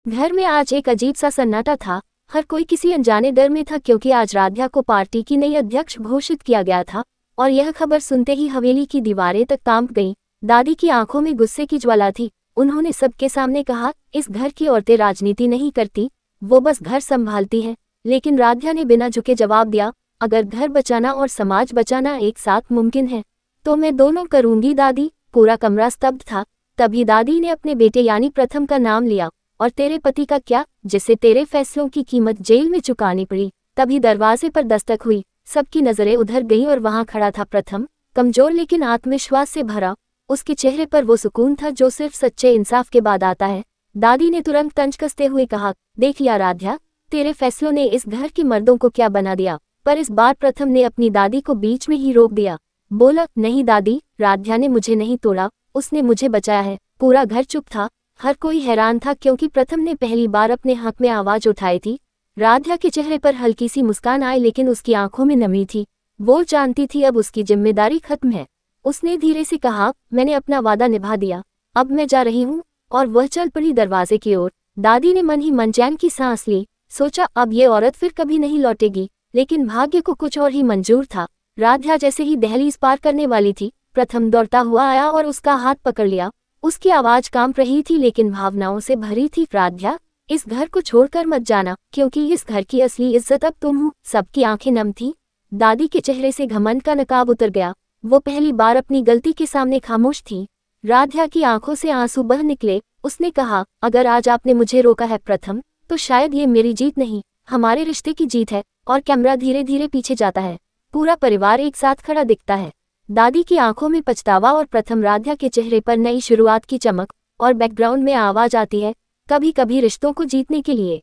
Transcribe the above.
घर में आज एक अजीब सा सन्नाटा था। हर कोई किसी अनजाने डर में था क्योंकि आज राध्या को पार्टी की नई अध्यक्ष घोषित किया गया था और यह खबर सुनते ही हवेली की दीवारें तक कांप गईं। दादी की आंखों में गुस्से की ज्वाला थी। उन्होंने सबके सामने कहा, इस घर की औरतें राजनीति नहीं करती, वो बस घर संभालती हैं। लेकिन राध्या ने बिना झुके जवाब दिया, अगर घर बचाना और समाज बचाना एक साथ मुमकिन है तो मैं दोनों करूंगी दादी। पूरा कमरा स्तब्ध था। तभी दादी ने अपने बेटे यानी प्रथम का नाम लिया। और तेरे पति का क्या, जिसे तेरे फैसलों की कीमत जेल में चुकानी पड़ी। तभी दरवाजे पर दस्तक हुई। सबकी नजरें उधर गईं और वहां खड़ा था प्रथम, कमजोर लेकिन आत्मविश्वास से भरा। उसके चेहरे पर वो सुकून था जो सिर्फ सच्चे इंसाफ के बाद आता है। दादी ने तुरंत तंज कसते हुए कहा, देख लिया राध्या, तेरे फैसलों ने इस घर के मर्दों को क्या बना दिया। पर इस बार प्रथम ने अपनी दादी को बीच में ही रोक दिया। बोला, नहीं दादी, राध्या ने मुझे नहीं तोड़ा, उसने मुझे बचाया है। पूरा घर चुप था। हर कोई हैरान था क्योंकि प्रथम ने पहली बार अपने हक में आवाज उठाई थी। राध्या के चेहरे पर हल्की सी मुस्कान आई लेकिन उसकी आंखों में नमी थी। वो जानती थी अब उसकी जिम्मेदारी खत्म है। उसने धीरे से कहा, मैंने अपना वादा निभा दिया, अब मैं जा रही हूँ। और वह चल पड़ी दरवाजे की ओर। दादी ने मन ही मन चैन की सांस ली। सोचा, अब ये औरत फिर कभी नहीं लौटेगी। लेकिन भाग्य को कुछ और ही मंजूर था। राध्या जैसे ही दहलीज पार करने वाली थी, प्रथम दौड़ता हुआ आया और उसका हाथ पकड़ लिया। उसकी आवाज कांप रही थी लेकिन भावनाओं से भरी थी। राध्या, इस घर को छोड़कर मत जाना, क्योंकि इस घर की असली इज्जत अब तुम हो। सबकी आंखें नम थीं। दादी के चेहरे से घमंड का नकाब उतर गया। वो पहली बार अपनी गलती के सामने खामोश थी। राध्या की आंखों से आंसू बह निकले। उसने कहा, अगर आज आपने मुझे रोका है प्रथम, तो शायद ये मेरी जीत नहीं, हमारे रिश्ते की जीत है। और कैमरा धीरे धीरे पीछे जाता है। पूरा परिवार एक साथ खड़ा दिखता है। दादी की आंखों में पछतावा और प्रथम राध्या के चेहरे पर नई शुरुआत की चमक। और बैकग्राउंड में आवाज आती है, कभी कभी रिश्तों को जीतने के लिए